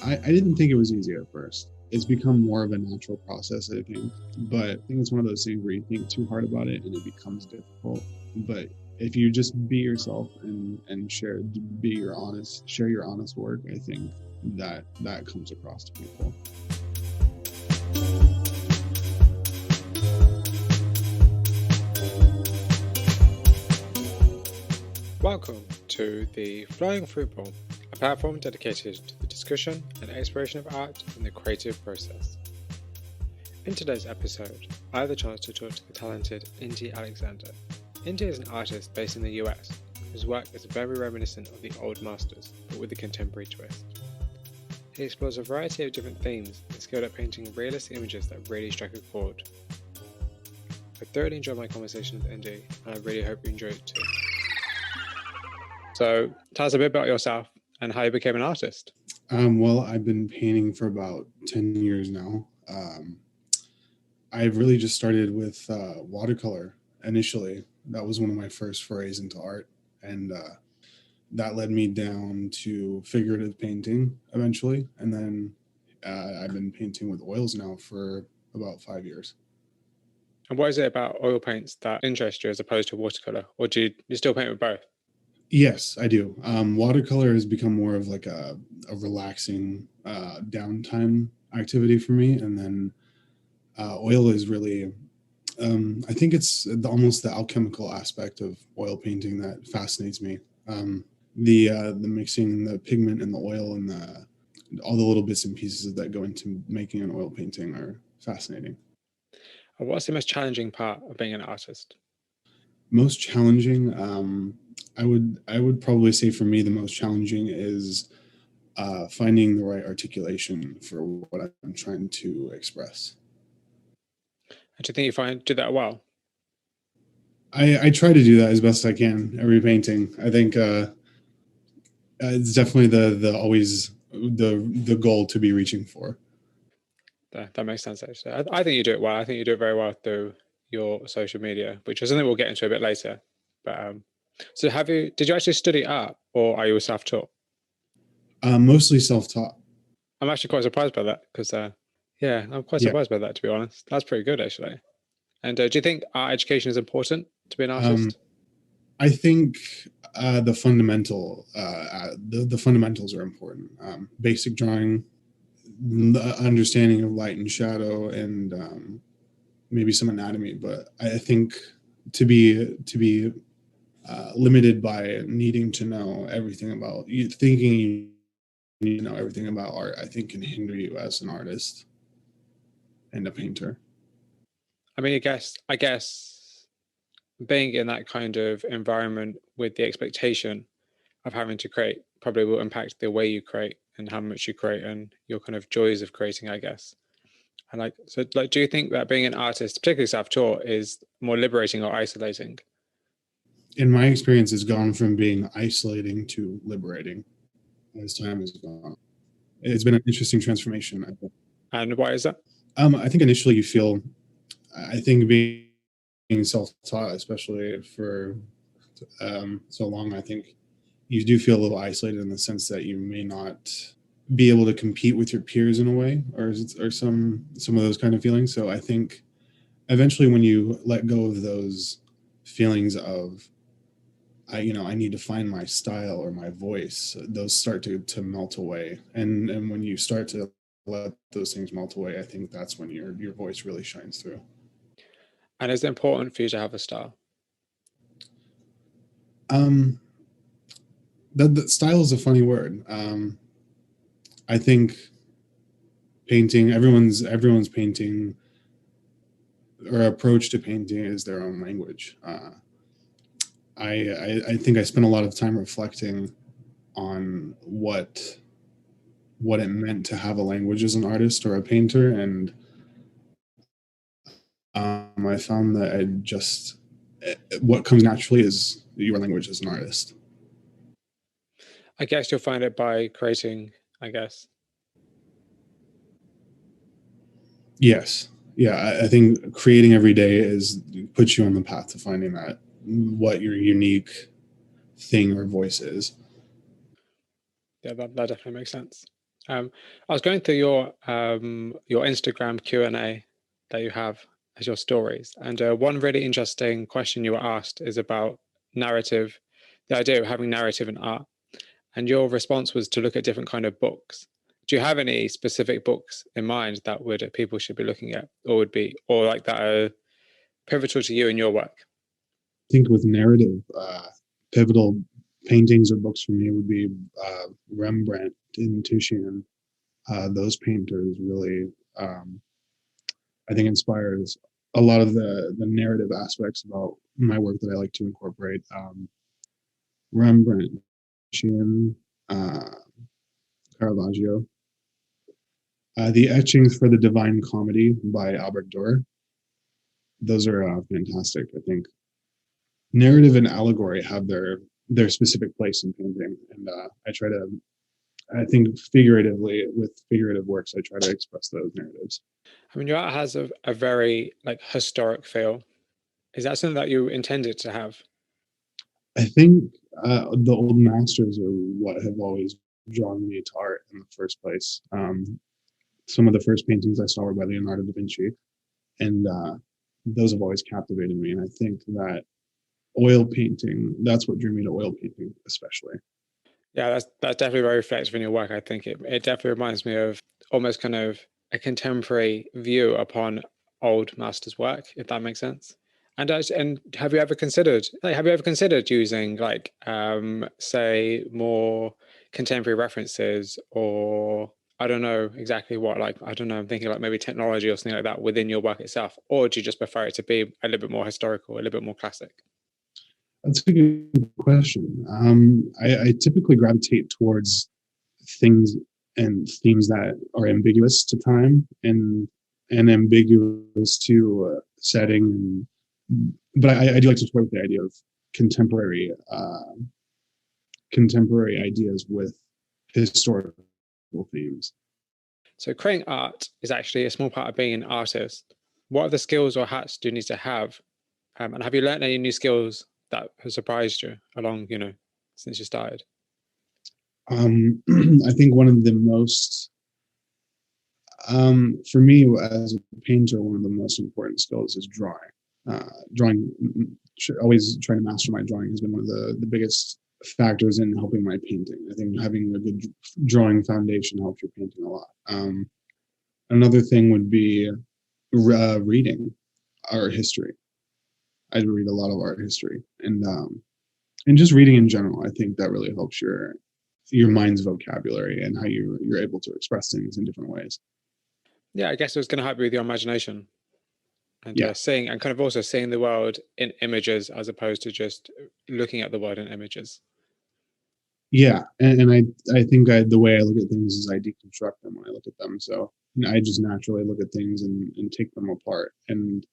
I didn't think it was easy at first. It's become more of a natural process, I think. But I think it's one of those things where you think too hard about it and it becomes difficult. But if you just be yourself and share your honest work, I think that comes across to people. Welcome to the Flying Fruitball, a platform dedicated to the discussion and exploration of art and the creative process. In today's episode, I have the chance to talk to the talented Indy Alexander. Indy is an artist based in the US, whose work is very reminiscent of the old masters, but with a contemporary twist. He explores a variety of different themes and is skilled at painting realistic images that really strike a chord. I thoroughly enjoyed my conversation with Indy, and I really hope you enjoy it too. So tell us a bit about yourself and how you became an artist. Well, I've been painting for about 10 years now. I've really just started with watercolor initially. That was one of my first forays into art. And that led me down to figurative painting eventually. And then I've been painting with oils now for about 5 years. And what is it about oil paints that interests you as opposed to watercolor? Or do you still paint with both? Yes, I do. Watercolor has become more of like a relaxing downtime activity for me. And then oil is really, I think it's almost the alchemical aspect of oil painting that fascinates me. The mixing the pigment and the oil and all the little bits and pieces that go into making an oil painting are fascinating. What's the most challenging part of being an artist? Most challenging, I would probably say for me the most challenging is finding the right articulation for what I'm trying to express. And do you think you do that well? I try to do that as best I can every painting. I think it's definitely the always the goal to be reaching for. That makes sense, actually. I think you do it well. I think you do it very well through your social media, which is something we'll get into a bit later. But so did you actually study art, or are you self-taught? Mostly self-taught. I'm actually quite surprised by that because I'm quite surprised by that, to be honest. That's pretty good, actually. And do you think art education is important to be an artist? I think the fundamentals are important. Basic drawing, the understanding of light and shadow, and maybe some anatomy. But I think to be limited by needing to know everything about you, thinking you need to know everything about art, I think can hinder you as an artist and a painter. I mean, I guess being in that kind of environment with the expectation of having to create probably will impact the way you create and how much you create and your kind of joys of creating, I guess. And do you think that being an artist, particularly self-taught, is more liberating or isolating? In my experience, it's gone from being isolating to liberating as time has gone. It's been an interesting transformation, I think. And why is that? I think initially I think being self-taught, especially for so long, I think you do feel a little isolated in the sense that you may not be able to compete with your peers in a way, or some of those kind of feelings. So I think eventually when you let go of those feelings of, I need to find my style or my voice, those start to melt away. And when you start to let those things melt away, I think that's when your voice really shines through. And is it important for you to have a style? The style is a funny word. I think painting, everyone's painting or approach to painting is their own language. I think I spent a lot of time reflecting on what it meant to have a language as an artist or a painter, and I found that what comes naturally is your language as an artist. I guess you'll find it by creating, I guess. Yes. Yeah, I think creating every day puts you on the path to finding what your unique thing or voice is. Yeah, that definitely makes sense. I was going through your Instagram Q&A that you have as your stories, and one really interesting question you were asked is about narrative, the idea of having narrative in art, and your response was to look at different kind of books. Do you have any specific books in mind that would people should be looking at, or like that are pivotal to you in your work? I think with narrative, pivotal paintings or books for me would be Rembrandt and Titian. Those painters really, I think, inspires a lot of the narrative aspects about my work that I like to incorporate. Rembrandt, Titian, uh, Caravaggio. The etchings for the Divine Comedy by Albert Durer. Those are fantastic. I think narrative and allegory have their specific place in painting, and I try to. I think figuratively, with figurative works, I try to express those narratives. I mean, your art has a very like historic feel. Is that something that you intended to have? I think the old masters are what have always drawn me to art in the first place. Some of the first paintings I saw were by Leonardo da Vinci, and those have always captivated me. And I think that oil painting, that's what drew me to oil painting, especially. Yeah, that's definitely very reflective in your work. I think it definitely reminds me of almost kind of a contemporary view upon old masters' work, if that makes sense. And have you ever considered using like say more contemporary references, or I don't know exactly what, like I don't know, I'm thinking like maybe technology or something like that within your work itself, or do you just prefer it to be a little bit more historical, a little bit more classic? That's a good question. I typically gravitate towards things and themes that are ambiguous to time and ambiguous to setting. But I do like to toy with the idea of contemporary contemporary ideas with historical themes. So creating art is actually a small part of being an artist. What are the skills or hats do you need to have? And have you learned any new skills that have surprised you along, since you started? I think one of the most for me as a painter, one of the most important skills is drawing. Drawing, always trying to master my drawing has been one of the biggest factors in helping my painting. I think having a good drawing foundation helps your painting a lot. Another thing would be reading art history. I read a lot of art history, and just reading in general. I think that really helps your mind's vocabulary and how you're able to express things in different ways. Yeah, I guess it was going to help you with your imagination and Yeah, seeing, and kind of also seeing the world in images as opposed to just looking at the world in images. yeah, and I think the way I look at things is I deconstruct them when I look at them. So I just naturally look at things and take them apart. And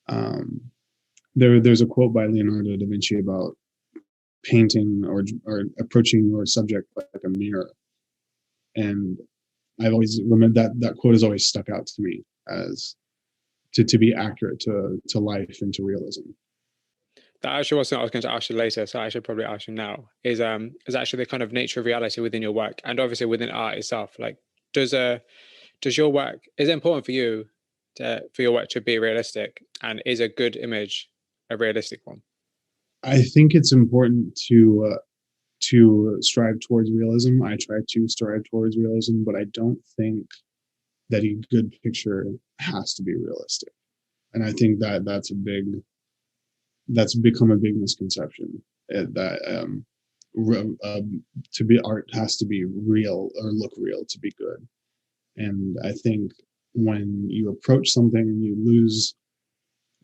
um, there's a quote by Leonardo da Vinci about painting or approaching your subject like a mirror. And I've always remembered that quote has always stuck out to me as to be accurate to life and to realism. That actually was something I was going to ask you later, so I should probably ask you now. Is actually the kind of nature of reality within your work, and obviously within art itself. Like, does your work, is it important for you for your work to be realistic, and is a good image a realistic one? I think it's important to strive towards realism. I try to strive towards realism, but I don't think that a good picture has to be realistic. And I think that's become a big misconception that to be art has to be real or look real to be good. And I think when you approach something and you lose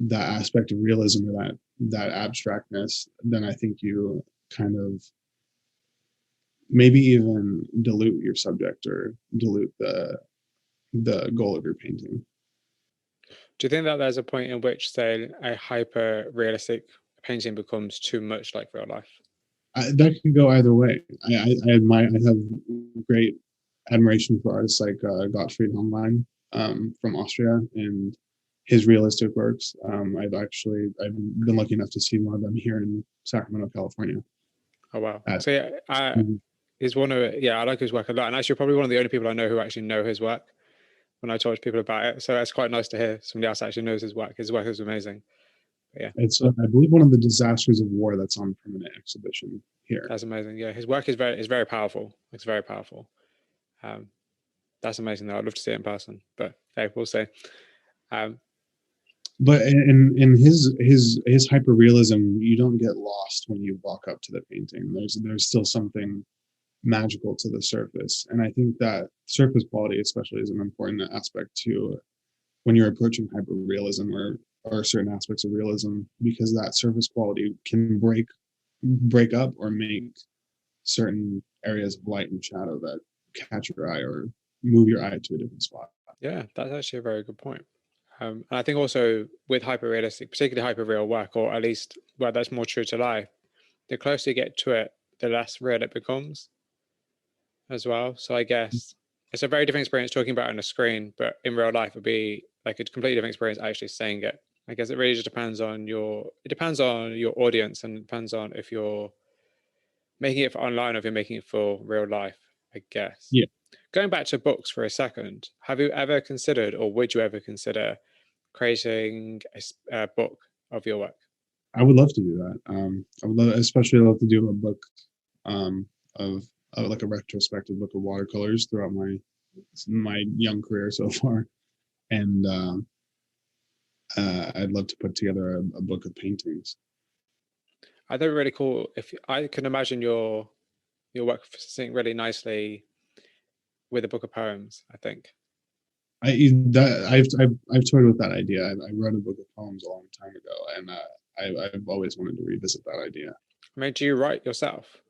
that aspect of realism or that abstractness, then I think you kind of maybe even dilute your subject or dilute the goal of your painting. Do you think that there's a point in which, say, a hyper realistic painting becomes too much like real life? That could go either way. I have great admiration for artists like Gottfried Holbein from Austria and his realistic works. I've been lucky enough to see one of them here in Sacramento, California. Oh wow! At, So yeah, Mhm. He's one of yeah, I like his work a lot, and actually probably one of the only people I know who actually know his work when I talk to people about it. So it's quite nice to hear somebody else actually knows his work. His work is amazing. But yeah, It's I believe one of the disasters of war that's on permanent exhibition here. that's amazing. Yeah, his work is very powerful. It's very powerful. Um, that's amazing though. I'd love to see it in person, but hey, we'll see. Um, But in his hyperrealism, you don't get lost when you walk up to the painting. There's still something magical to the surface, and I think that surface quality, especially, is an important aspect to when you're approaching hyperrealism or certain aspects of realism, because that surface quality can break up or make certain areas of light and shadow that catch your eye or move your eye to a different spot. yeah, that's actually a very good point. And I think also with hyperrealistic, particularly hyperreal work, or at least well, that's more true to life. The closer you get to it, the less real it becomes as well. So I guess it's a very different experience talking about it on a screen, but in real life it'd be like a completely different experience actually saying it. I guess it really just depends on your audience, and it depends on if you're making it for online or if you're making it for real life, I guess. Yeah, Going back to books for a second, have you ever considered, or would you ever consider creating a book of your work? I would love to do that. I would especially love to do a book of like a retrospective book of watercolors throughout my young career so far, and I'd love to put together a book of paintings. I think really cool. If I can imagine your work sitting really nicely with a book of poems, I think. I've toyed with that idea. I wrote a book of poems a long time ago, and I've always wanted to revisit that idea. I mean, do you write yourself?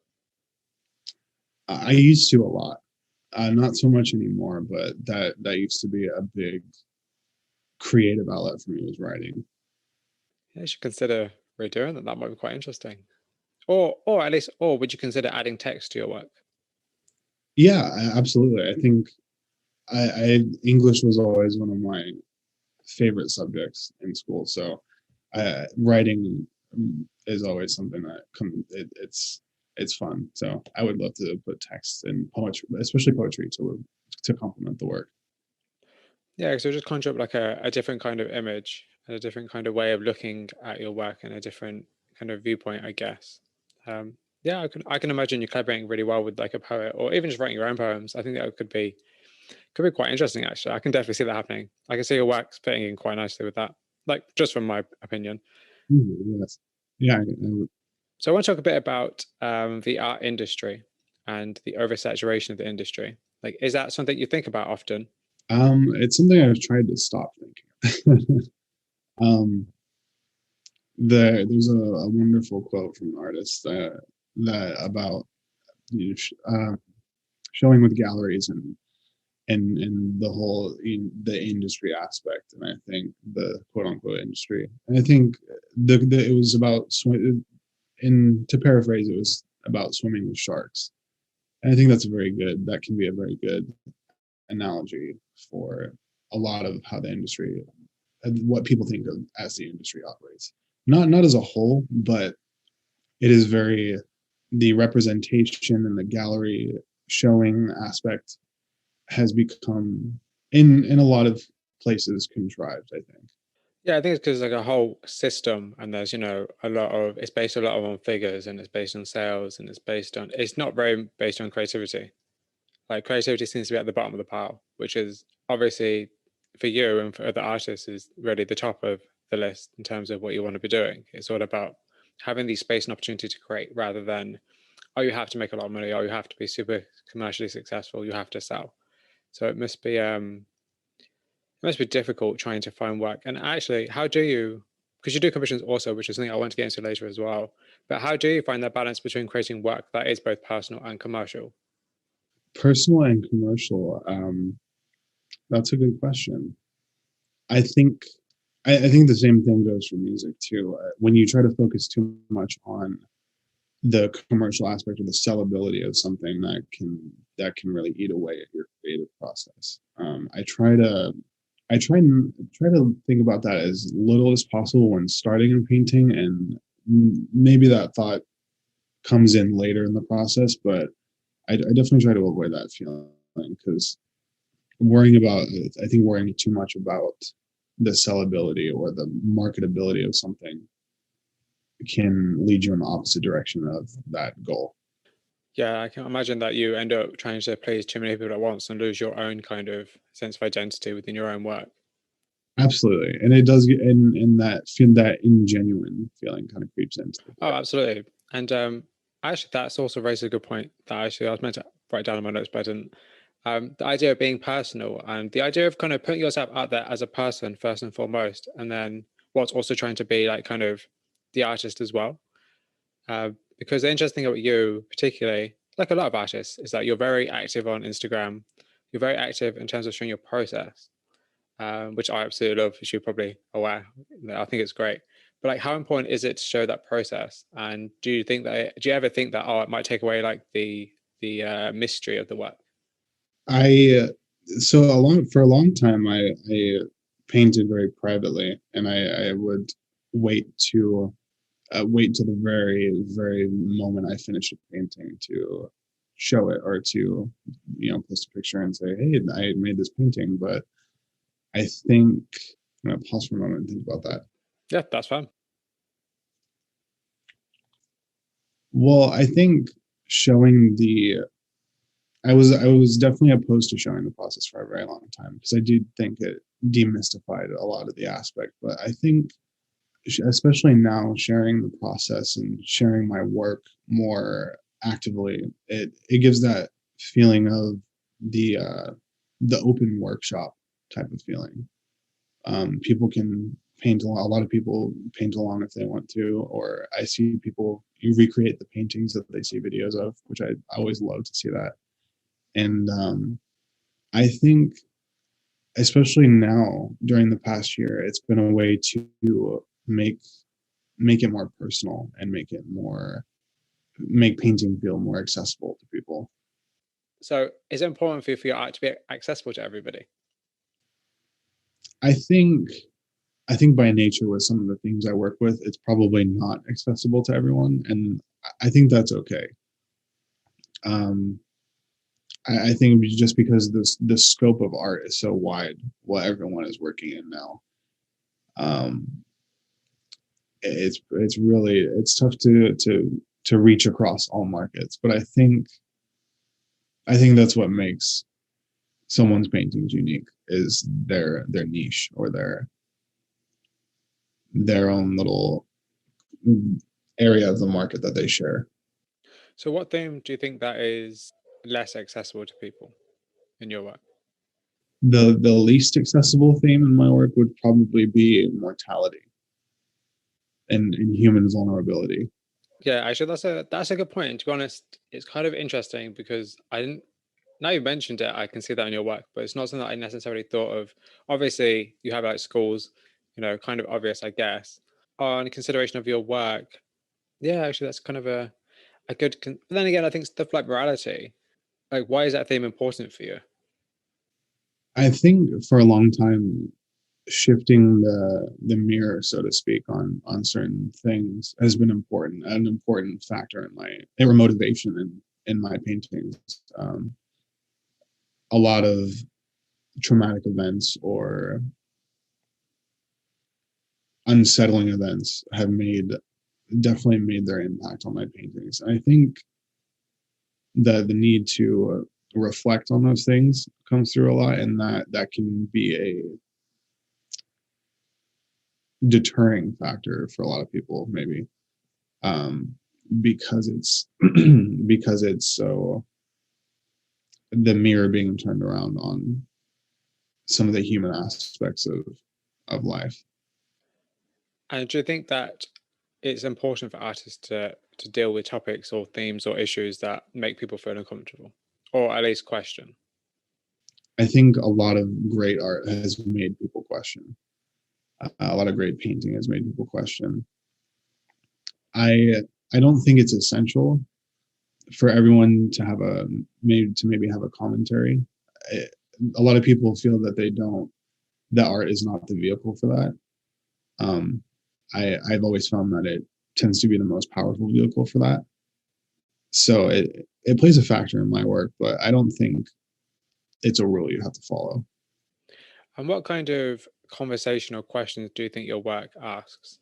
I used to a lot, not so much anymore, but that used to be a big creative outlet for me, was writing. Yeah, you should consider redoing that. That might be quite interesting. Or at least, or would you consider adding text to your work? Yeah, absolutely. I think English was always one of my favorite subjects in school, so writing is always something that it's fun. So I would love to put text and poetry, especially poetry, to complement the work. Yeah, so just conjure up like a different kind of image and a different kind of way of looking at your work and a different kind of viewpoint, I guess. Yeah, I can imagine you collaborating really well with like a poet or even just writing your own poems. I think that could be quite interesting actually. I can definitely see that happening. I can see your work fitting in quite nicely with that. Like just from my opinion. Yes, yeah, I would. So I want to talk a bit about the art industry and the oversaturation of the industry. Like, is that something you think about often? It's something I've tried to stop thinking. um, there's a wonderful quote from an artist that about you know, showing with galleries and the whole the industry aspect, and I think the quote unquote industry, and I think it was about and to paraphrase, it was about swimming with sharks. And I think that can be a very good analogy for a lot of how the industry, what people think of as the industry operates. Not as a whole, but it is very, the representation and the gallery showing aspect has become in a lot of places contrived, I think. Yeah, I think it's because like a whole system, and there's a lot of it's based a lot on figures, and it's based on sales, and it's not very based on creativity. Like creativity seems to be at the bottom of the pile, which is obviously for you and for other artists is really the top of the list in terms of what you want to be doing. It's all about having the space and opportunity to create rather than, oh, you have to make a lot of money, oh, you have to be super commercially successful, you have to sell. So it must be difficult trying to find work. And actually, how do you, because you do commissions also, which is something I want to get into later as well, but how do you find that balance between creating work that is both personal and commercial? Personal and commercial. That's a good question. I think I think the same thing goes for music too. When you try to focus too much on the commercial aspect or the sellability of something, that can really eat away at your creative process. I try to think about that as little as possible when starting a painting, and maybe that thought comes in later in the process, but I definitely try to avoid that feeling because worrying about, I think worrying too much about the sellability or the marketability of something can lead you in the opposite direction of that goal. Yeah, I can imagine that you end up trying to please too many people at once and lose your own kind of sense of identity within your own work. Absolutely, and it does get in that feel, that ingenuine feeling kind of creeps into the Oh, bit. absolutely. And actually, that's also raises a good point that actually I was meant to write down in my notes, but I didn't. The idea of being personal and the idea of kind of putting yourself out there as a person first and foremost, and then what's also trying to be like kind of the artist as well. Because the interesting thing about you, particularly, like a lot of artists, is that you're very active on Instagram. You're very active in terms of showing your process, which I absolutely love, as you're probably aware. I think it's great. But like, how important is it to show that process? And do you ever think that it might take away like the mystery of the work? I so for a long time I painted very privately, and I would wait to wait till the very moment I finished a painting to show it, or to post a picture and say, hey, I made this painting. But I think I'm gonna pause for a moment and think about that. Yeah, that's fine. Well, I think showing the I was definitely opposed to showing the process for a very long time because I did think it demystified a lot of the aspect. But I think, especially now, sharing the process and sharing my work more actively, it gives that feeling of the open workshop type of feeling. People can paint a lot of people paint along if they want to, or I see people recreate the paintings that they see videos of, which I always love to see that. And I think, especially now during the past year, it's been a way to make it more personal and make painting feel more accessible to people. So, is it important for you for your art to be accessible to everybody? I think I think by nature, with some of the things I work with, it's probably not accessible to everyone, and I think that's okay. Um, I think just because the scope of art is so wide, what everyone is working in now, um, it's tough to reach across all markets. But I think that's what makes someone's paintings unique, is their niche, or their own little area of the market that they share. So, what theme do you think that is less accessible to people in your work? The least accessible theme in my work would probably be mortality and human vulnerability. Yeah, actually, that's a good point. And to be honest, it's kind of interesting because I didn't. Now you mentioned it, I can see that in your work, but it's not something that I necessarily thought of. Obviously, you have like schools, kind of obvious, I guess. On consideration of your work, yeah, actually, that's kind of a good. But then again, I think stuff like morality, like, why is that theme important for you? I think for a long time, shifting the mirror, so to speak, on certain things has been an important factor in my or motivation in my paintings. A lot of traumatic events or unsettling events have definitely made their impact on my paintings. And I think the need to reflect on those things comes through a lot, and that can be a deterring factor for a lot of people, maybe, um, because it's because it's so, the mirror being turned around on some of the human aspects of life. And do you think that it's important for artists to deal with topics or themes or issues that make people feel uncomfortable, or at least question? I think a lot of great art has made people question. A lot of great painting has made people question. I don't think it's essential for everyone to have maybe have a commentary. I, a lot of people feel that they don't that art is not the vehicle for that. Um, I've always found that it tends to be the most powerful vehicle for that. So it plays a factor in my work, but I don't think it's a rule you have to follow. And what kind of conversational questions do you think your work asks?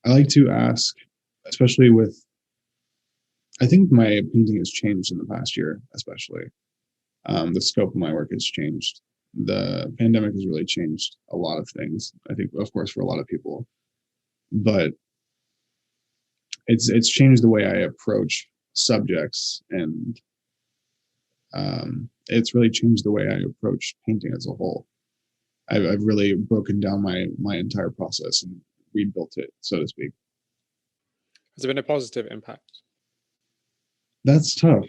I like to ask, especially with, I think my painting has changed in the past year, especially. The scope of my work has changed. The pandemic has really changed a lot of things, I think, of course, for a lot of people, but it's changed the way I approach subjects, and it's really changed the way I approach painting as a whole. I've really broken down my entire process and rebuilt it, so to speak. Has there been a positive impact? That's tough.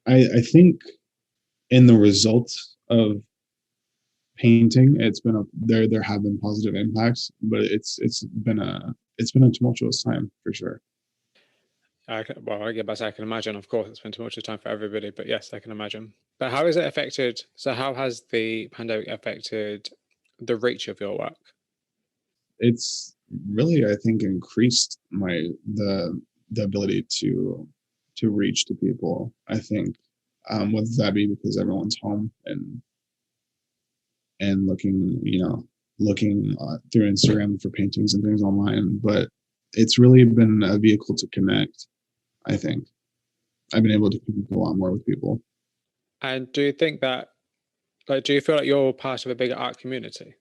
I think in the results of painting, it's been there have been positive impacts, but it's been a tumultuous time for sure. Well, I guess I can imagine. Of course, it's been too much time for everybody, but yes, I can imagine. But how has it affected? So, how has the pandemic affected the reach of your work? It's really, I think, increased the ability to reach to people. I think, whether that be because everyone's home and looking, looking through Instagram for paintings and things online, but it's really been a vehicle to connect. I think I've been able to connect a lot more with people. And do you think that, do you feel like you're part of a bigger art community?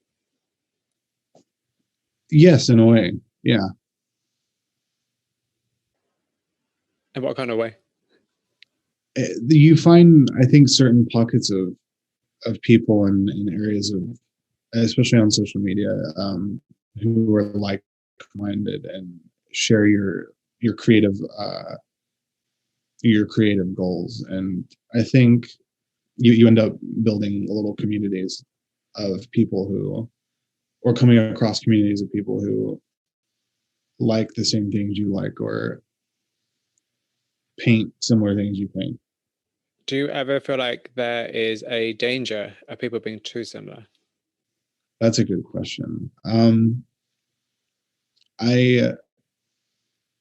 Yes, in a way. Yeah. In what kind of way? You find, I think, certain pockets of people in areas of, especially on social media, who are like-minded and share your creative your creative goals. And I think you end up building little communities of people who, or coming across communities of people who like the same things you like, or paint similar things you paint. Do you ever feel like there is a danger of people being too similar? That's a good question. I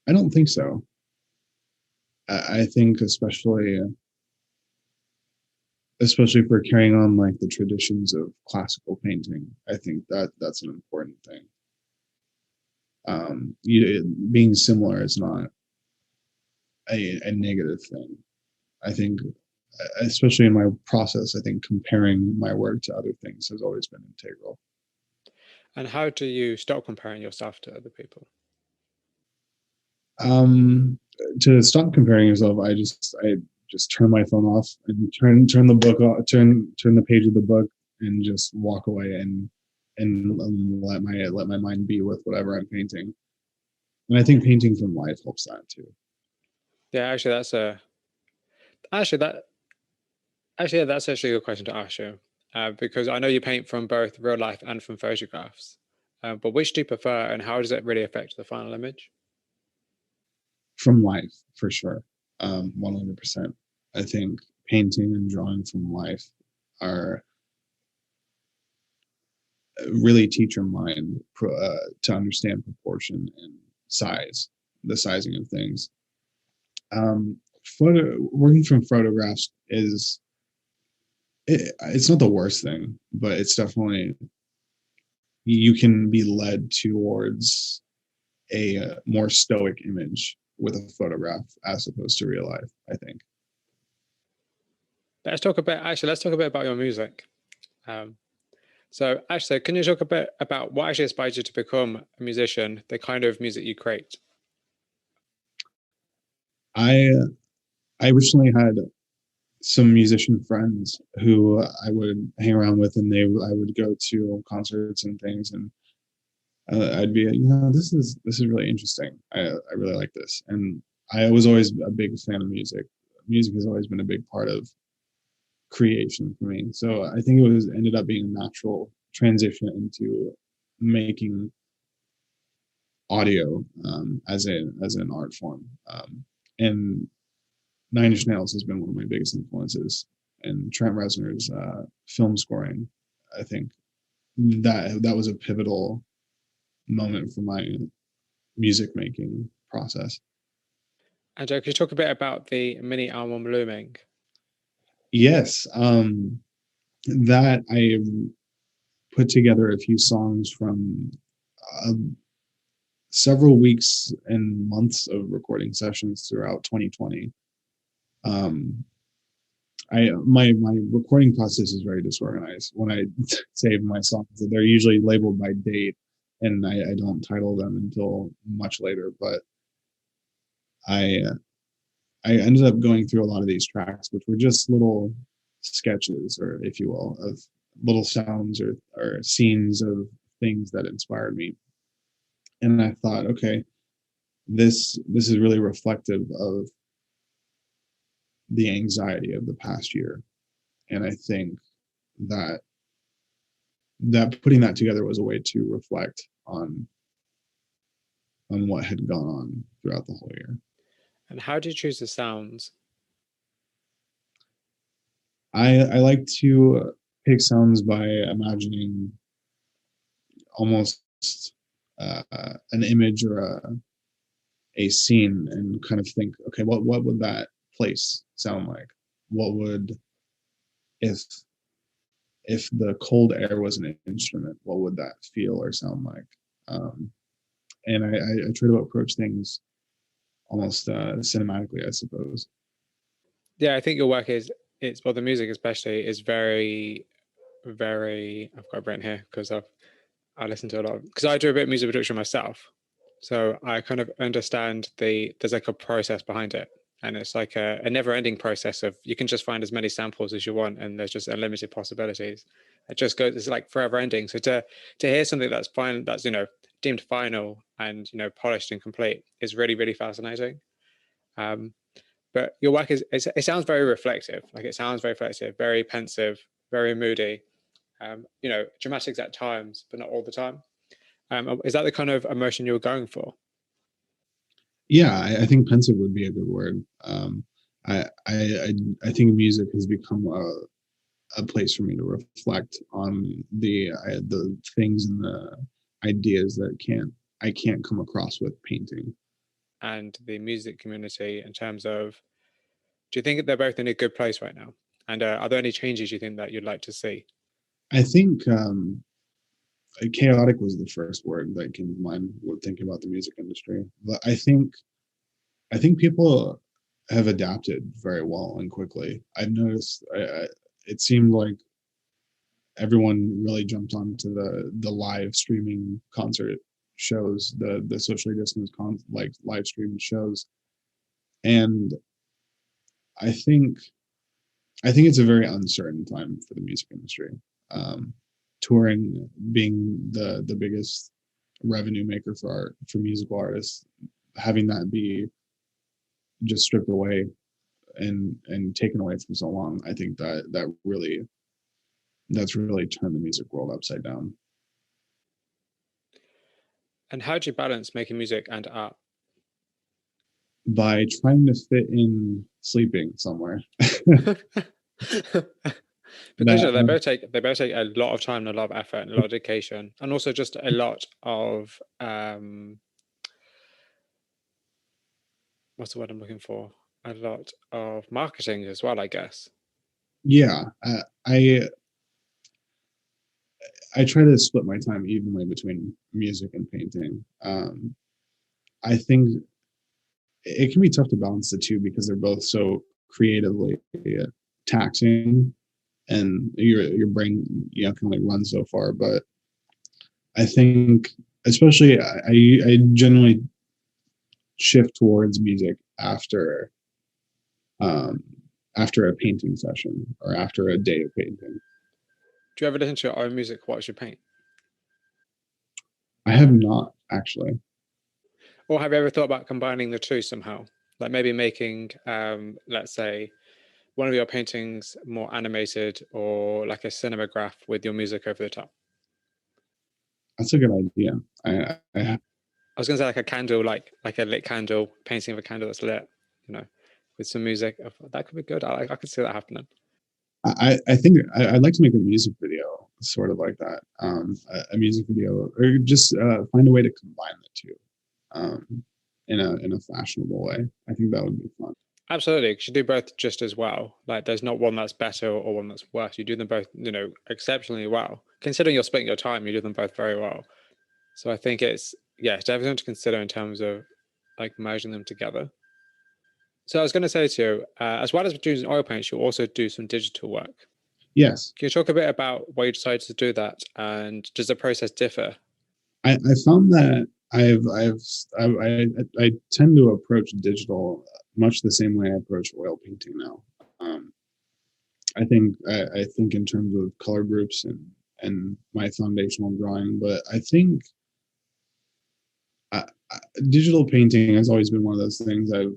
I don't think so. I think especially for carrying on like the traditions of classical painting, I think that's an important thing. Being similar is not a negative thing. I think, especially in my process, I think comparing my work to other things has always been integral. And how do you stop comparing yourself to other people? Um, to stop comparing yourself, I just turn my phone off and turn the book off, turn the page of the book, and just walk away and let my mind be with whatever I'm painting. And I think painting from life helps that too. Yeah, actually that actually that's actually a good question to ask you, because I know you paint from both real life and from photographs. But which do you prefer, and how does it really affect the final image? From life, for sure. 100%. I think painting and drawing from life are really teach your mind to understand proportion and size, the sizing of things. Working from photographs it's not the worst thing, but it's definitely, you can be led towards a more stoic image with a photograph as opposed to real life, I think. Let's talk a bit about your music. Um, so can you talk a bit about what actually inspired you to become a musician, the kind of music you create? I I originally had some musician friends who I would hang around with, and I would go to concerts and things, and I'd be, this is really interesting. I really like this, and I was always a big fan of music. Music has always been a big part of creation for me. So I think it was ended up being a natural transition into making audio, as an art form. And Nine Inch Nails has been one of my biggest influences, and Trent Reznor's film scoring. I think that was a pivotal moment for my music making process. And could you talk a bit about the mini album Looming? Yes, that I put together a few songs from uh, several weeks and months of recording sessions throughout 2020. Um, my recording process is very disorganized. When I save my songs, they're usually labeled by date, and I don't title them until much later. But I I ended up going through a lot of these tracks, which were just little sketches, or if you will, of little sounds or scenes of things that inspired me. And I thought, okay, this is really reflective of the anxiety of the past year. And I think that putting that together was a way to reflect on what had gone on throughout the whole year. And how do you choose the sounds? I like to pick sounds by imagining almost uh, an image or a scene, and kind of think, okay, what would that place sound like? What would, if the cold air was an instrument, what would that feel or sound like? Um, and I try to approach things almost cinematically, I suppose. Yeah, I think your work it's well, the music especially is very, very. I've got it written here because I listen to a lot because I do a bit of music production myself, so I kind of understand there's like a process behind it, and it's like a never-ending process of you can just find as many samples as you want, and there's just unlimited possibilities. It just goes, it's like forever ending. So to hear something that's fine, that's deemed final and polished and complete is really really fascinating. Um, but your work it sounds very reflective, like it sounds very reflective, very pensive, very moody. Dramatics at times, but not all the time. Is that the kind of emotion you were going for? Yeah, I think pensive would be a good word. I think music has become a place for me to reflect on the things and the ideas that I can't come across with painting. And the music community in terms of, do you think they're both in a good place right now? And are there any changes you think that you'd like to see? I think chaotic was the first word that came to mind when thinking about the music industry. But I think people have adapted very well and quickly. I've noticed it seemed like everyone really jumped onto the live streaming concert shows, the socially distanced like live streaming shows, and I think it's a very uncertain time for the music industry. Um, Touring being the biggest revenue maker for musical artists, having that be just stripped away and taken away for so long, I think that's really turned the music world upside down. And how do you balance making music and art? By trying to fit in sleeping somewhere. Because that they both take a lot of time and a lot of effort and a lot of dedication, and also just a lot of what's the word I'm looking for? A lot of marketing as well, I guess. Yeah, I try to split my time evenly between music and painting. I think it can be tough to balance the two because they're both so creatively taxing, and your brain can only run so far. But I think, especially, I generally shift towards music um, after a painting session or after a day of painting. Do you ever listen to your own music whilst you paint? I have not actually. Or have you ever thought about combining the two somehow? Like maybe making, let's say, one of your paintings more animated or like a cinematograph with your music over the top? That's a good idea. I I was going to say like a candle, like a lit candle, painting of a candle that's lit, with some music. That could be good. I could see that happening. I think I'd like to make a music video sort of like that. A music video, or just find a way to combine the two. in a fashionable way. I think that would be fun. Absolutely, because you do both just as well. Like, there's not one that's better or one that's worse. You do them both, exceptionally well. Considering you're splitting your time, you do them both very well. So I think it's definitely something to consider in terms of like merging them together. So I was going to say to you, as well as doing oil paints, you also do some digital work. Yes, Can you talk a bit about why you decided to do that, and does the process differ? I found that I tend to approach digital much the same way I approach oil painting now. Um, I think in terms of color groups and my foundational drawing, but I think digital painting has always been one of those things I've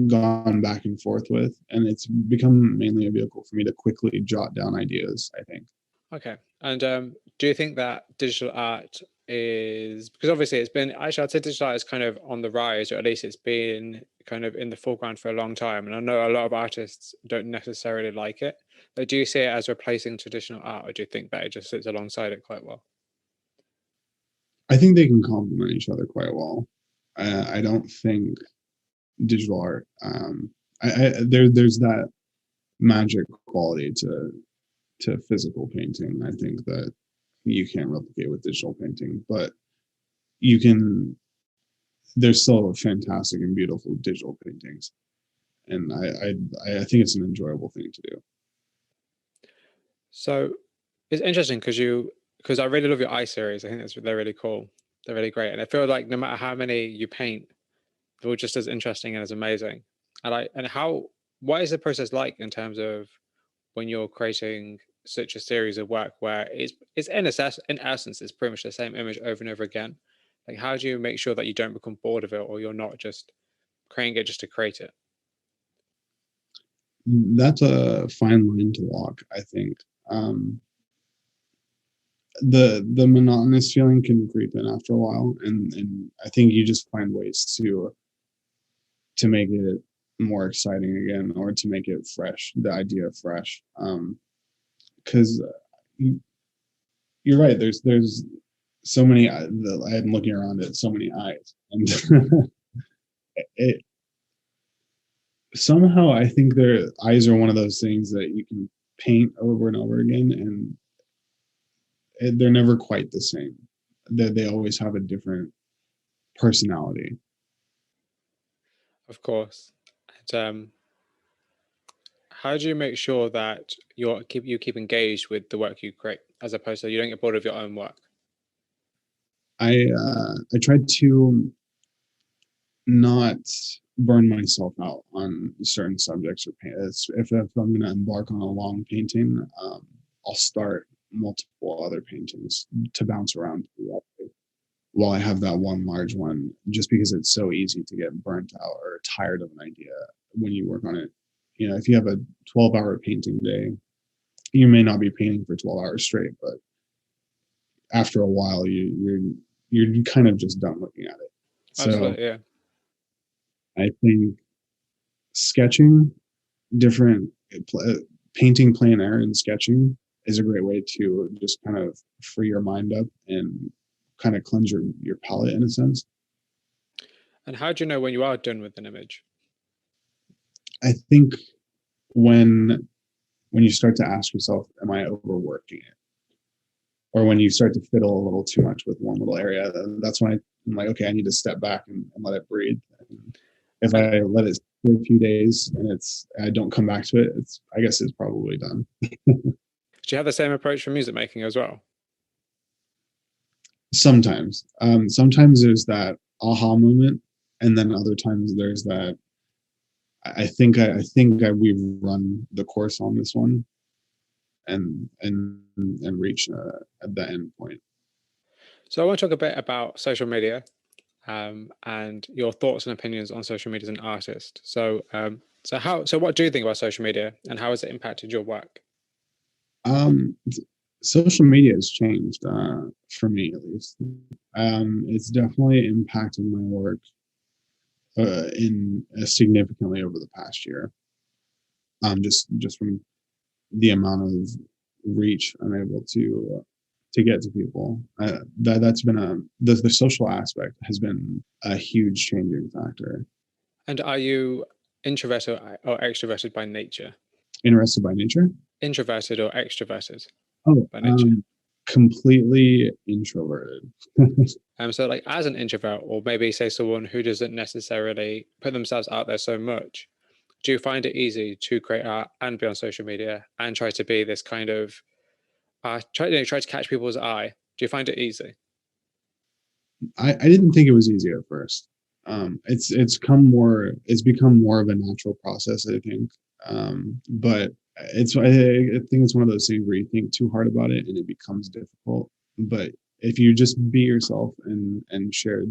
gone back and forth with, and it's become mainly a vehicle for me to quickly jot down ideas, I think. Okay. And do you think that digital art is, because obviously it's been, actually, I'd say digital art is kind of on the rise, or at least it's been kind of in the foreground for a long time. And I know a lot of artists don't necessarily like it. But do you see it as replacing traditional art, or do you think that it just sits alongside it quite well? I think they can complement each other quite well. I don't think digital art. There's that magic quality to physical painting. I think that you can't replicate with digital painting, but you can. There's still fantastic and beautiful digital paintings, and I think it's an enjoyable thing to do. So it's interesting because I really love your eye series. I think they're really cool. They're really great. And I feel like no matter how many you paint, they're all just as interesting and as amazing. And what is the process like in terms of when you're creating such a series of work where it's in essence it's pretty much the same image over and over again? Like, how do you make sure that you don't become bored of it, or you're not just creating it just to create it? That's a fine line to walk, I think. Um, the monotonous feeling can creep in after a while, and I think you just find ways to make it more exciting again, or to make it fresh, the idea fresh. Because you're right. There's so many. I'm looking around at so many eyes, and it somehow I think their eyes are one of those things that you can paint over and over again, and they're never quite the same. They always have a different personality. Of course. And how do you make sure that you keep engaged with the work you create, as opposed to you don't get bored of your own work? I try to not burn myself out on certain subjects or paint. If I'm going to embark on a long painting, I'll start multiple other paintings to bounce around while I have that one large one, just because it's so easy to get burnt out or tired of an idea when you work on it. You know, if you have a 12-hour painting day, you may not be painting for 12 hours straight, but after a while, you're kind of just done looking at it. So Absolutely, yeah. I think sketching, different painting plein air and sketching is a great way to just kind of free your mind up and kind of cleanse your palette in a sense. And how do you know when you are done with an image? I think when you start to ask yourself, am I overworking it? Or when you start to fiddle a little too much with one little area, that's when I'm like, okay, I need to step back and let it breathe. And if And I let it for a few days and I don't come back to it, I guess it's probably done. do you have the same approach for music making as well? Sometimes, sometimes there's that aha moment, and then other times there's that. We've run the course on this one, and reach at the end point. So I want to talk a bit about social media, and your thoughts and opinions on social media as an artist. So what do you think about social media, and how has it impacted your work? Um, Social media has changed for me at least. It's definitely impacted my work in significantly over the past year. Just from the amount of reach I'm able to get to people. That's been the social aspect has been a huge changing factor. And are you introverted or extroverted by nature? Interested by nature? Introverted or extroverted Oh, by nature? completely introverted. So like as an introvert, or maybe say someone who doesn't necessarily put themselves out there so much, do you find it easy to create art and be on social media and try to be this kind of try to catch people's eye? Do you find it easy? I didn't think it was easy at first. It's become more of a natural process, I think. But I think it's one of those things where you think too hard about it and it becomes difficult. But if you just be yourself and share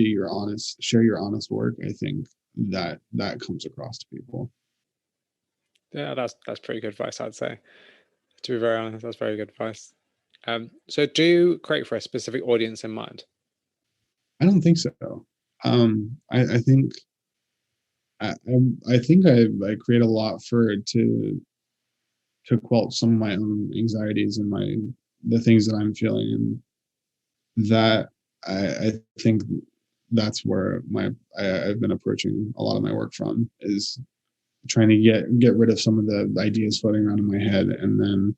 your honest work, I think that comes across to people. Yeah, that's pretty good advice, I'd say. To be very honest, that's very good advice. So do you create for a specific audience in mind? I don't think so. I think I think I create a lot for to quell some of my own anxieties and the things that I'm feeling, and that I think that's where I've been approaching a lot of my work from, is trying to get rid of some of the ideas floating around in my head and then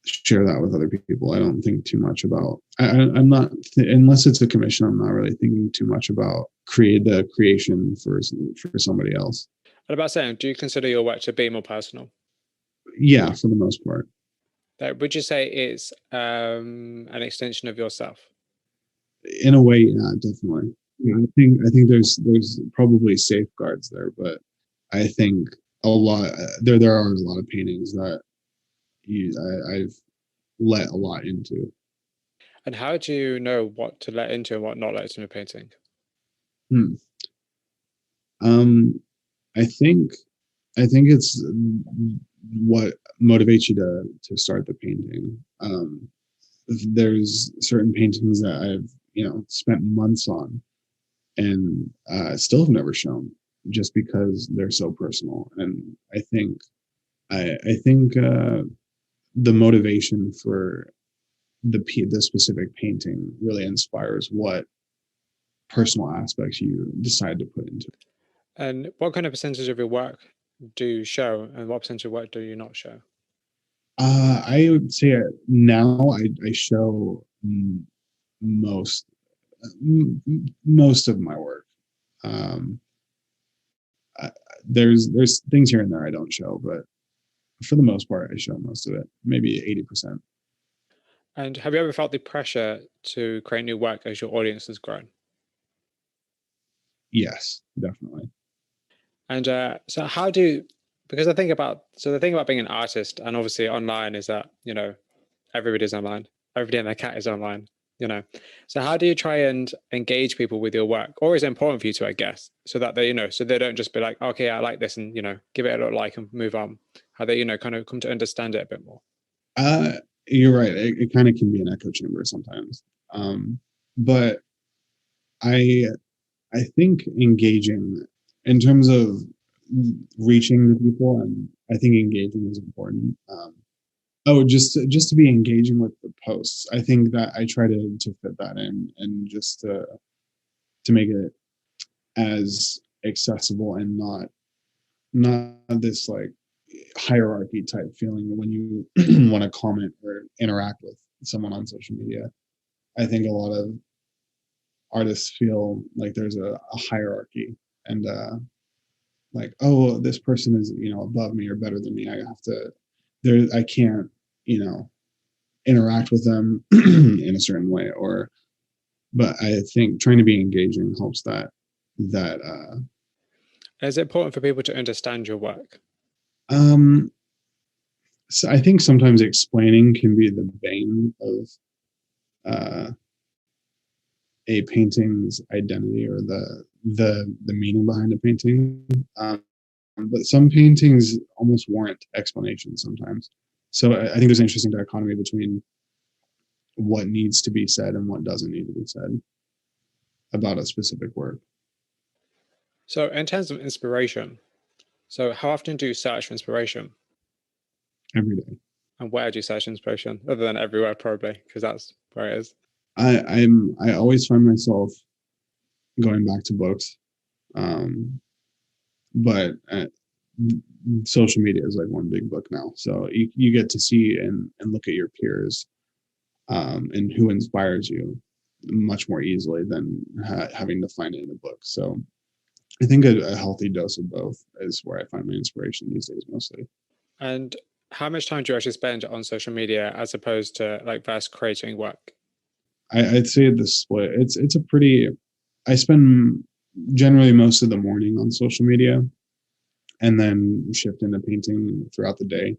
share that with other people. I don't think too much about. I'm not, unless it's a commission. I'm not really thinking too much about creation for somebody else. What about saying, do you consider your work to be more personal? Yeah, for the most part. That would you say it's an extension of yourself? In a way, yeah, definitely. Yeah, I think there's probably safeguards there, but I think a lot there are a lot of paintings that I've let a lot into. And how do you know what to let into and what not let into a painting? Hmm. Um, I think it's what motivates you to start the painting. There's certain paintings that I've spent months on and still have never shown, just because they're so personal. And I think the motivation for the specific painting really inspires what personal aspects you decide to put into it. And what kind of percentage of your work do you show and what percentage of work do you not show? I would say now I show most most of my work. Um, there's things here and there I don't show, but for the most part, I show most of it, maybe 80%. And have you ever felt the pressure to create new work as your audience has grown? Yes, definitely. And so how do because I think about so the thing about being an artist and obviously online is that, everybody's online. Everybody and their cat is online, you know. So how do you try and engage people with your work? Or is it important for you to, I guess, so that they, so they don't just be like, okay, I like this and, give it a little like and move on. How they, kind of come to understand it a bit more. Uh, you're right. It kind of can be an echo chamber sometimes. But I I think engaging in terms of reaching the people, and I think engaging is important. Oh, just to be engaging with the posts. I think that I try to fit that in, and just to make it as accessible and not this like hierarchy type feeling when you want to comment or interact with someone on social media. I think a lot of artists feel like there's a hierarchy, and like, oh, this person is above me or better than me. I have to I can't interact with them in a certain way, but I think trying to be engaging helps that Is it important for people to understand your work? um so I think sometimes explaining can be the bane of uh a painting's identity, or the meaning behind a painting. But some paintings almost warrant explanation sometimes. So I think there's an interesting dichotomy between what needs to be said and what doesn't need to be said about a specific work. So in terms of inspiration, so how often do you search for inspiration? Every day. And where do you search inspiration, other than everywhere, probably, because that's where it is? I always find myself going back to books, but social media is like one big book now. So you get to see and look at your peers, and who inspires you much more easily than having to find it in a book. So I think a healthy dose of both is where I find my inspiration these days mostly. And how much time do you actually spend on social media as opposed to like versus creating work? I'd say the split. It's a pretty. I spend generally most of the morning on social media, and then shift into painting throughout the day.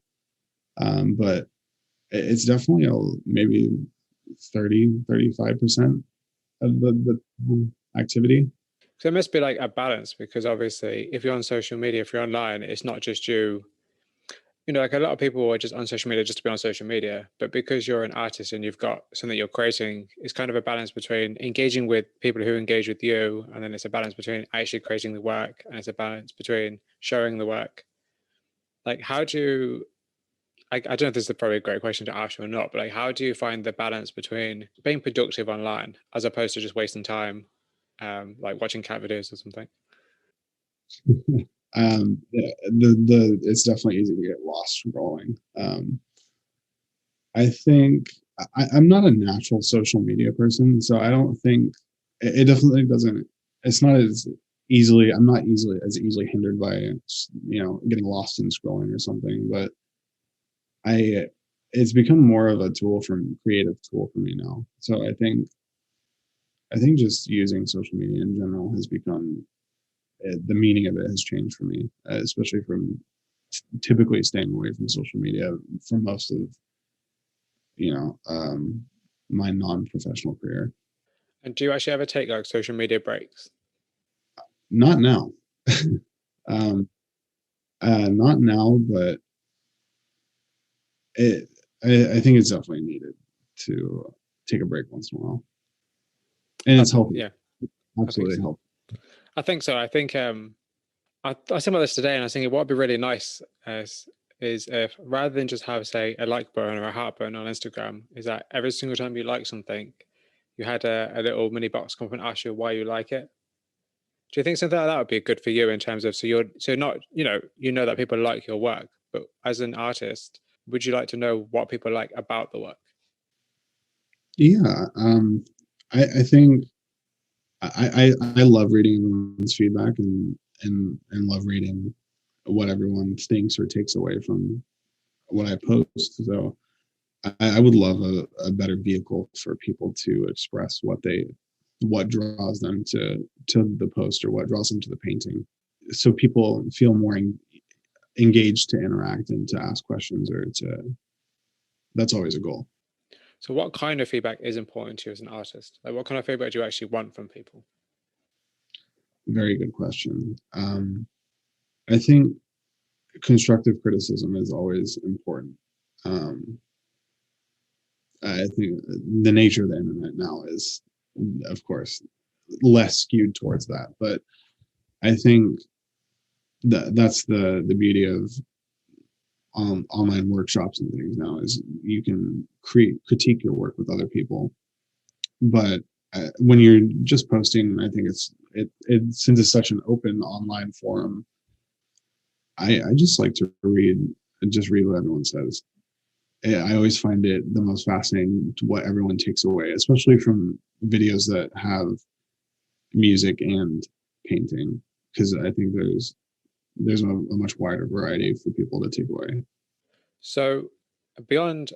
But it's definitely maybe 35% of the activity. So it must be like a balance, because obviously if you're on social media, if you're online, it's not just you. Like a lot of people are just on social media just to be on social media, but because you're an artist and you've got something you're creating, it's kind of a balance between engaging with people who engage with you, and then it's a balance between actually creating the work, and it's a balance between showing the work. Like, how do you, I don't know if this is probably a great question to ask you or not, but like, how do you find the balance between being productive online as opposed to just wasting time, like watching cat videos or something? It's definitely easy to get lost scrolling. I think I'm not a natural social media person, so I don't think it definitely doesn't. It's not as easily. I'm not easily as easily hindered by getting lost in scrolling or something. But it's become more of a creative tool for me now. So I think just using social media in general has become the meaning of it has changed for me, especially from typically staying away from social media for most of my non-professional career. And do you actually ever take like social media breaks? Not now. um, not now, but I think it's definitely needed to take a break once in a while, and it's helpful. Yeah, Absolutely helpful. I think so. I think I was thinking about this today, and I was thinking what would be really nice is if, rather than just have, say, a like button or a heart button on Instagram, is that every single time you like something, you had a little mini box come up and ask you why you like it. Do you think something like that would be good for you in terms of, so not, that people like your work, but as an artist, would you like to know what people like about the work? Yeah, I think I love reading everyone's feedback and love reading what everyone thinks or takes away from what I post. So I would love a better vehicle for people to express what draws them to the post or what draws them to the painting, so people feel more engaged to interact and to ask questions or to. That's always a goal. So what kind of feedback is important to you as an artist? Like, what kind of feedback do you actually want from people? Very good question. I think constructive criticism is always important. Um, I think the nature of the internet now is, of course, less skewed towards that. But I think that's the beauty of online workshops and things now is you can critique your work with other people. But when you're just posting, I think since it's such an open online forum, I just like to read what everyone says. I always find it the most fascinating to what everyone takes away, especially from videos that have music and painting, because I think there's a much wider variety for people to take away. So beyond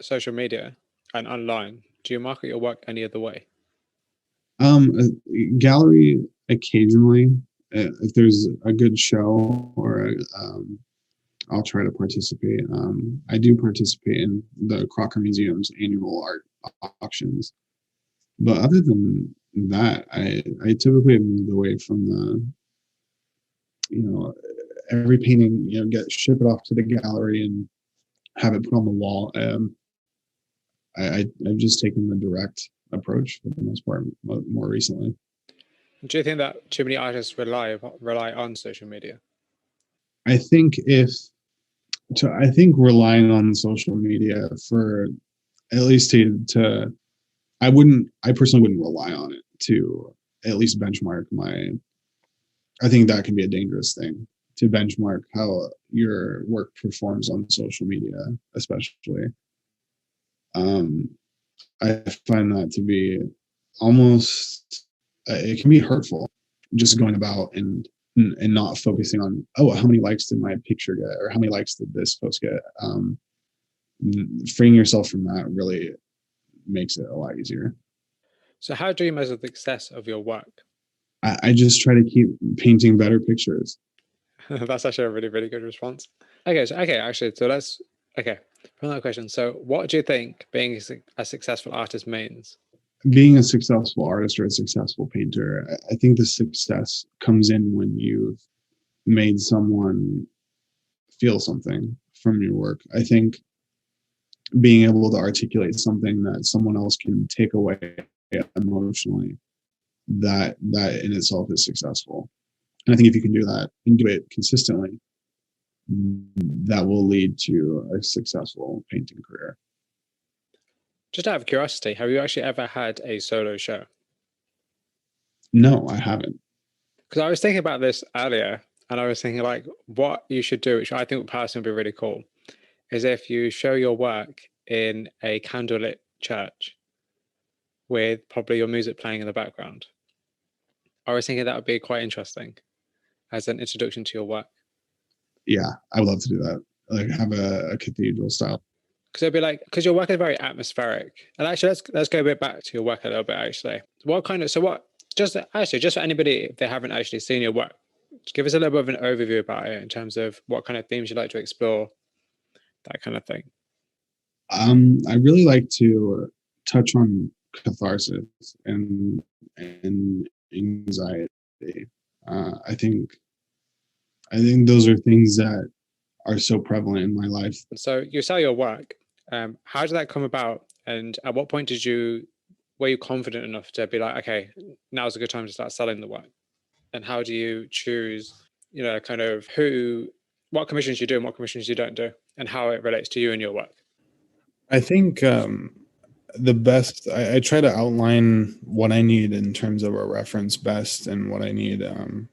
social media and online, do you market your work any other way? Gallery occasionally, if there's a good show or I'll try to participate. I do participate in the Crocker Museum's annual art auctions, but other than that, I typically have moved away from you know, every painting, ship it off to the gallery and have it put on the wall. I've just taken the direct approach for the most part more recently. Do you think that too many artists rely on social media? I think if I think relying on social media for at least to I personally wouldn't rely on it to at least benchmark my. I think that can be a dangerous thing to benchmark how your work performs on social media, especially. Um, I find that to be almost it can be hurtful just going about and not focusing on, oh, how many likes did my picture get or how many likes did this post get. Freeing yourself from that really makes it a lot easier. So, how do you measure the success of your work? I just try to keep painting better pictures. That's actually a really, really good response. So let's okay. From that question, so what do you think being a successful artist means? Being a successful artist or a successful painter, I think the success comes in when you've made someone feel something from your work. I think being able to articulate something that someone else can take away emotionally, that in itself is successful. And I think if you can do that and do it consistently, that will lead to a successful painting career. Just out of curiosity, have you actually ever had a solo show? No, I haven't. Because I was thinking about this earlier, and I was thinking like, what you should do, which I think would personally be really cool, is if you show your work in a candlelit church with probably your music playing in the background. I was thinking that would be quite interesting as an introduction to your work. Yeah, I would love to do that. Like have a cathedral style. Because it'd be like, because your work is very atmospheric. And actually, let's go a bit back to your work a little bit. Actually, what kind of Just actually, just for anybody if they haven't actually seen your work, just give us a little bit of an overview about it in terms of what kind of themes you like to explore, that kind of thing. I really like to touch on catharsis and anxiety. Uh, I think I think those are things that are so prevalent in my life. So you sell your work. How did that come about? And at what point were you confident enough to be like, okay, now's a good time to start selling the work? And how do you choose, kind of what commissions you do and what commissions you don't do, and how it relates to you and your work? I think the best I try to outline what I need in terms of a reference best and what I need and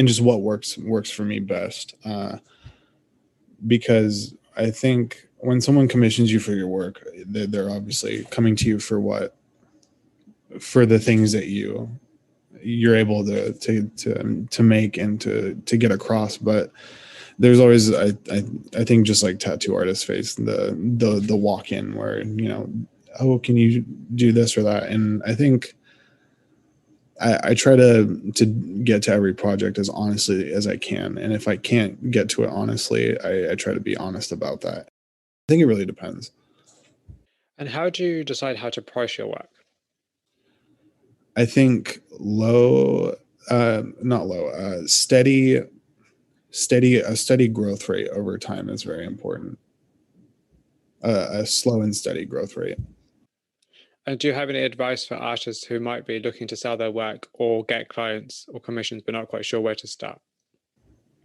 just what works for me best. Because I think when someone commissions you for your work, they're obviously coming to you for the things that you're able to make and to get across. But there's always I think just like tattoo artists face the walk in where oh, can you do this or that, and I think I try to get to every project as honestly as I can, and if I can't get to it honestly, I try to be honest about that. I think it really depends. And how do you decide how to price your work? I think not low, steady growth rate over time is very important. A slow and steady growth rate. And do you have any advice for artists who might be looking to sell their work or get clients or commissions but not quite sure where to start?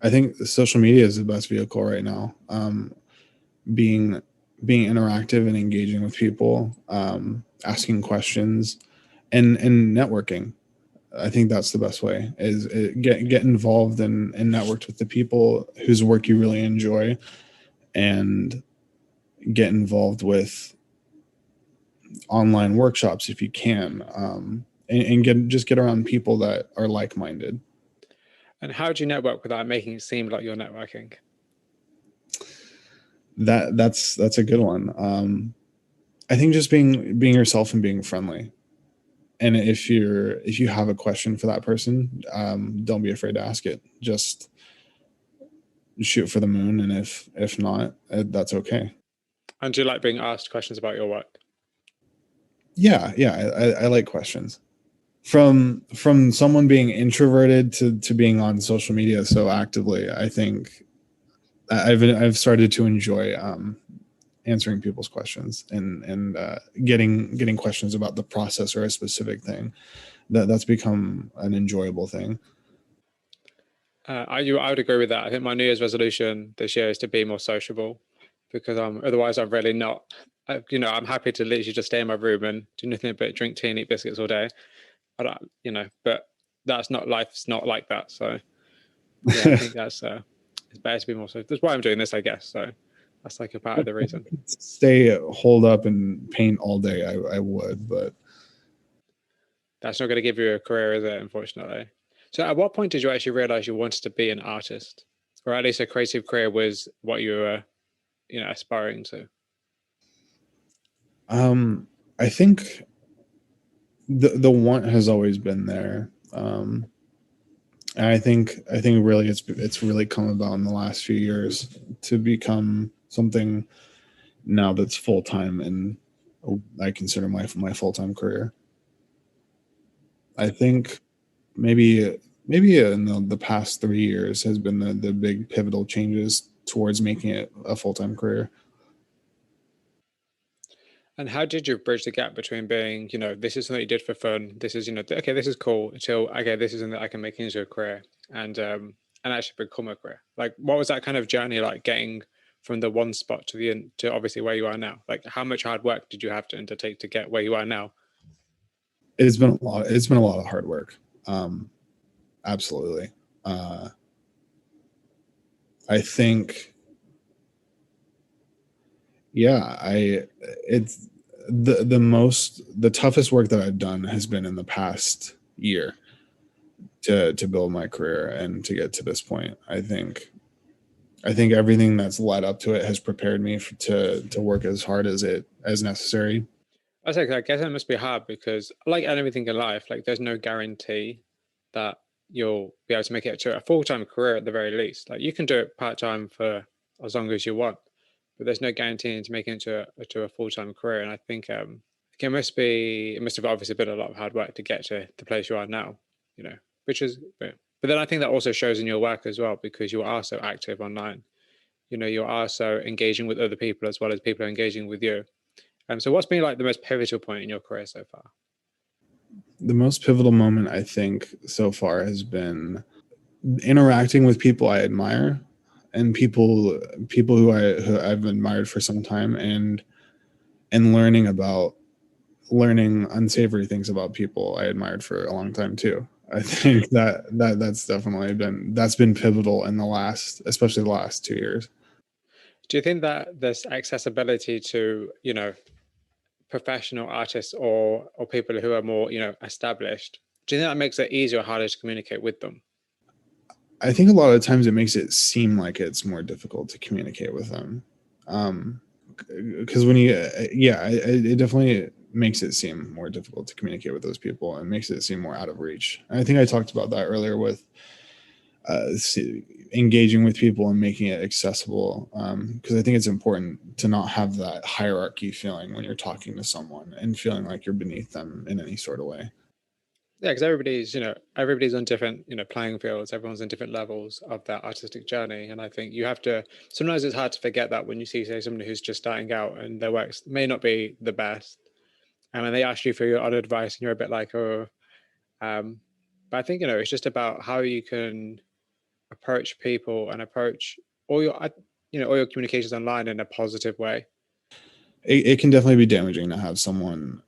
I think social media is the best vehicle right now. Being interactive and engaging with people, asking questions, and networking. I think that's the best way. Is get involved and network with the people whose work you really enjoy, and get involved with online workshops if you can, and get around people that are like-minded. And how do you network without making it seem like you're networking? That's a good one. I think just being yourself and being friendly. And if you have a question for that person, don't be afraid to ask it. Just shoot for the moon, and if not, that's okay. And do you like being asked questions about your work? Yeah, I like questions from someone being introverted to being on social media so actively. I think I've started to enjoy answering people's questions and getting questions about the process or a specific thing. That's become an enjoyable thing. I would agree with that. I think my New Year's resolution this year is to be more sociable, because otherwise I'm really not. I'm happy to literally just stay in my room and do nothing but drink tea and eat biscuits all day. I don't, but that's not life's not like that. So yeah, I think that's it's better to be more social. That's why I'm doing this, I guess. So that's like a part of the reason. Stay holed up and paint all day, I would, but That's not going to give you a career, is it? Unfortunately. So at what point did you actually realize you wanted to be an artist, or at least a creative career was what you were, aspiring to? I think the want has always been there. And I think really it's really come about in the last few years to become something now that's full time, and I consider my full time career. I think maybe in the past 3 years has been the big pivotal changes towards making it a full time career. And how did you bridge the gap between being, this is something you did for fun, this is, okay, this is cool, until okay, this is something that I can make into a career, and actually become a career? Like, what was that kind of journey like, getting from the one spot to to obviously where you are now? Like, how much hard work did you have to undertake to get where you are now? It's been a lot. It's been a lot of hard work. Absolutely. Uh, I think, yeah, it's the toughest work that I've done has been in the past year to build my career and to get to this point. I think everything that's led up to it has prepared me to work as hard as necessary. I guess it must be hard because, like anything in life, like there's no guarantee that you'll be able to make it to a full-time career at the very least. Like, you can do it part-time for as long as you want, but there's no guarantee into making it to a full-time career. And I think it must have obviously been a lot of hard work to get to the place you are now, which is, but then I think that also shows in your work as well, because you are so active online. You are so engaging with other people as well as people are engaging with you. So what's been like the most pivotal point in your career so far? The most pivotal moment I think so far has been interacting with people I admire, and people who I've admired for some time, and learning unsavory things about people I admired for a long time too. I think that's been pivotal in especially the last 2 years. Do you think that this accessibility to, professional artists or people who are more, established, do you think that makes it easier or harder to communicate with them? I think a lot of times it makes it seem like it's more difficult to communicate with them. Because when you, yeah, it definitely makes it seem more difficult to communicate with those people, and makes it seem more out of reach. And I think I talked about that earlier with uh, engaging with people and making it accessible. Because I think it's important to not have that hierarchy feeling when you're talking to someone and feeling like you're beneath them in any sort of way. Yeah, because everybody's on different, playing fields. Everyone's on different levels of their artistic journey, and I think you have to. Sometimes it's hard to forget that when you see, say, somebody who's just starting out and their work may not be the best, and when they ask you for your own advice, and you're a bit like, oh, um, but I think it's just about how you can approach people and approach all your, all your communications online in a positive way. It can definitely be damaging to have someone,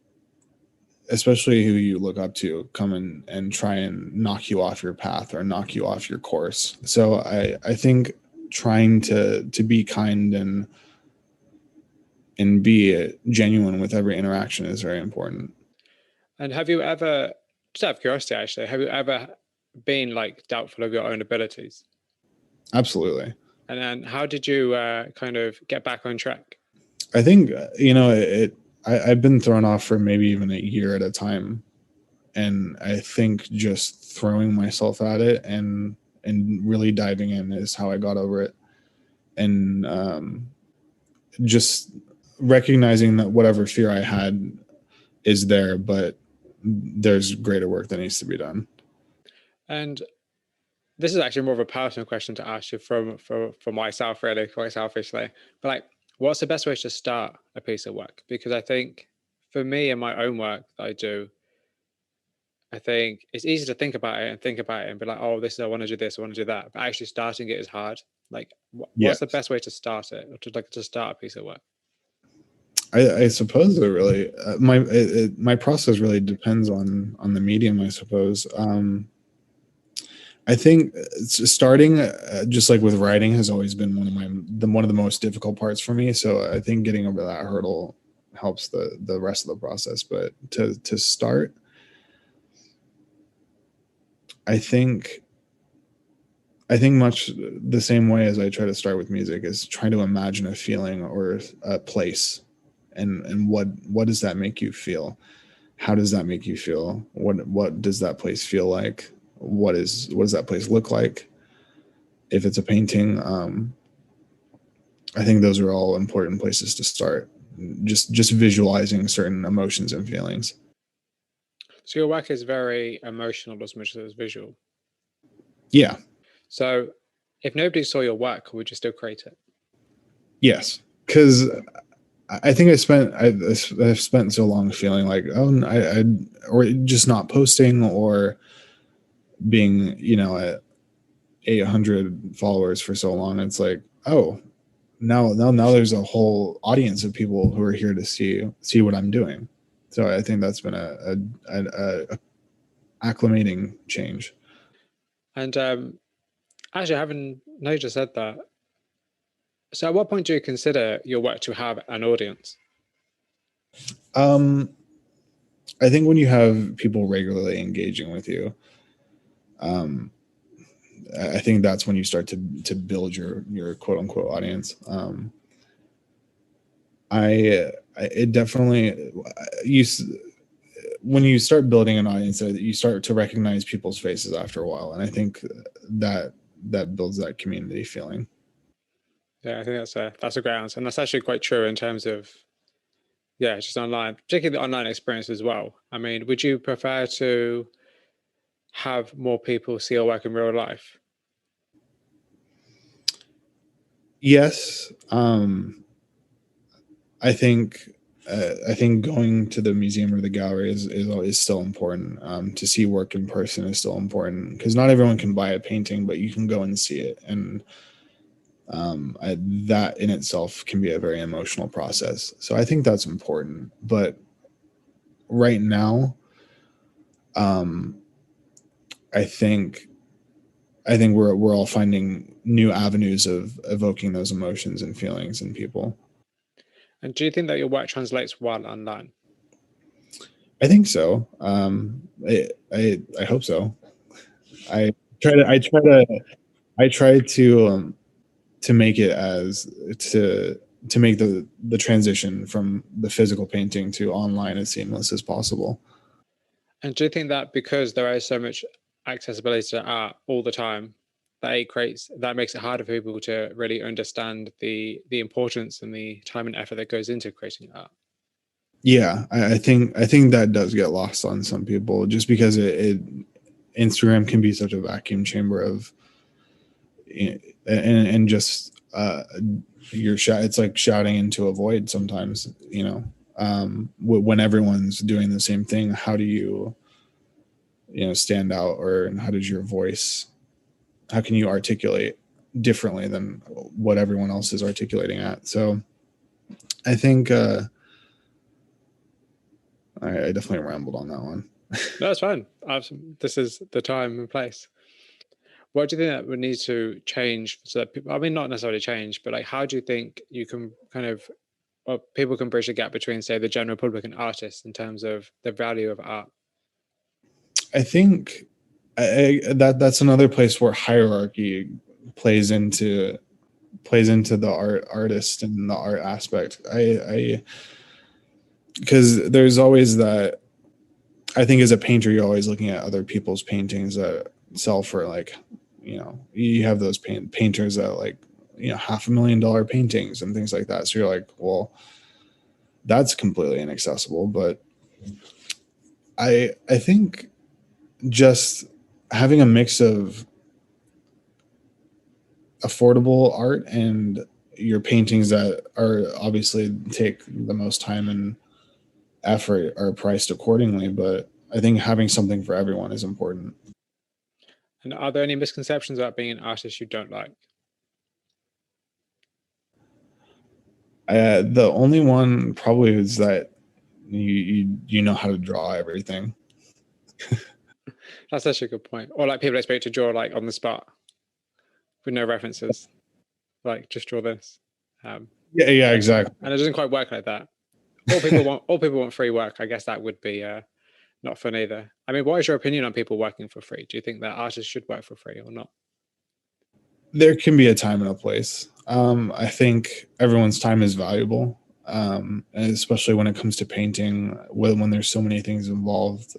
especially who you look up to, come in and try and knock you off your path or knock you off your course. So I think trying to be kind and be genuine with every interaction is very important. And have you ever, just out of curiosity, actually, have you ever been like doubtful of your own abilities? Absolutely. And then how did you kind of get back on track? I think I've been thrown off for maybe even a year at a time, and I think just throwing myself at it and really diving in is how I got over it. And just recognizing that whatever fear I had is there, but there's greater work that needs to be done. And this is actually more of a personal question to ask you from myself, really, quite selfishly. But like, what's the best way to start a piece of work? Because I think for me and my own work that I do, I think it's easy to think about it and be like, oh, I want to do this, I want to do that. But actually starting it is hard. Like, Yeah, what's the best way to start it, or to start a piece of work? I suppose it really my process really depends on the medium, I suppose. I think starting, just like with writing, has always been one of the most difficult parts for me. So I think getting over that hurdle helps the rest of the process. But to start, I think much the same way as I try to start with music is trying to imagine a feeling or a place, and what does that make you feel? How does that make you feel? What does that place feel like? What does that place look like? If it's a painting, I think those are all important places to start. Just visualizing certain emotions and feelings. So your work is very emotional as much as it's visual. Yeah. So if nobody saw your work, would you still create it? Yes. Because I think I've spent so long feeling like, oh, or just not posting, or being, at 800 followers for so long. It's like, oh, now there's a whole audience of people who are here to see what I'm doing. So I think that's been a acclimating change. And actually, having now you just said that, so at what point do you consider your work to have an audience? I think when you have people regularly engaging with you, I think that's when you start to build your quote unquote audience. It definitely you when you start building an audience, you start to recognize people's faces after a while, and I think that builds that community feeling. Yeah, I think that's a great answer, and that's actually quite true in terms of just online, particularly the online experience as well. I mean, would you prefer to have more people see your work in real life? Yes, I think going to the museum or the gallery is still important. To see work in person is still important because not everyone can buy a painting, but you can go and see it, and that in itself can be a very emotional process. So I think that's important. But right now, um, I think we're all finding new avenues of evoking those emotions and feelings in people. And do you think that your work translates well online? I think so. I hope so. I try to I try to I try to make it as to make the transition from the physical painting to online as seamless as possible. And do you think that because there is so much accessibility to art all the time, that makes it harder for people to really understand the importance and the time and effort that goes into creating art? Yeah, I think that does get lost on some people just because Instagram can be such a vacuum chamber of, and just it's like shouting into a void sometimes. When everyone's doing the same thing, how do stand out, or how does your voice, how can you articulate differently than what everyone else is articulating at? So I think I definitely rambled on that one. No, that's fine. This is the time and place. What do you think that would need to change so that people, I mean, not necessarily change, but like, how do you think you can kind of, or people can bridge the gap between, say, the general public and artists in terms of the value of art? I think that's another place where hierarchy plays into the artist and the art aspect. I because there's always that. I think as a painter, you're always looking at other people's paintings that sell for, like, you have those painters that, like, $500,000 paintings and things like that. So you're like, well, that's completely inaccessible. But I think just having a mix of affordable art and your paintings that are obviously take the most time and effort are priced accordingly. But I think having something for everyone is important. And are there any misconceptions about being an artist you don't like? The only one probably is that you know how to draw everything. That's actually a good point. Or like people expect to draw like on the spot with no references, like just draw this. Yeah, exactly. And it doesn't quite work like that. All people want free work. I guess that would be not fun either. I mean, what is your opinion on people working for free? Do you think that artists should work for free or not? There can be a time and a place. I think everyone's time is valuable, and especially when it comes to painting, when there's so many things involved.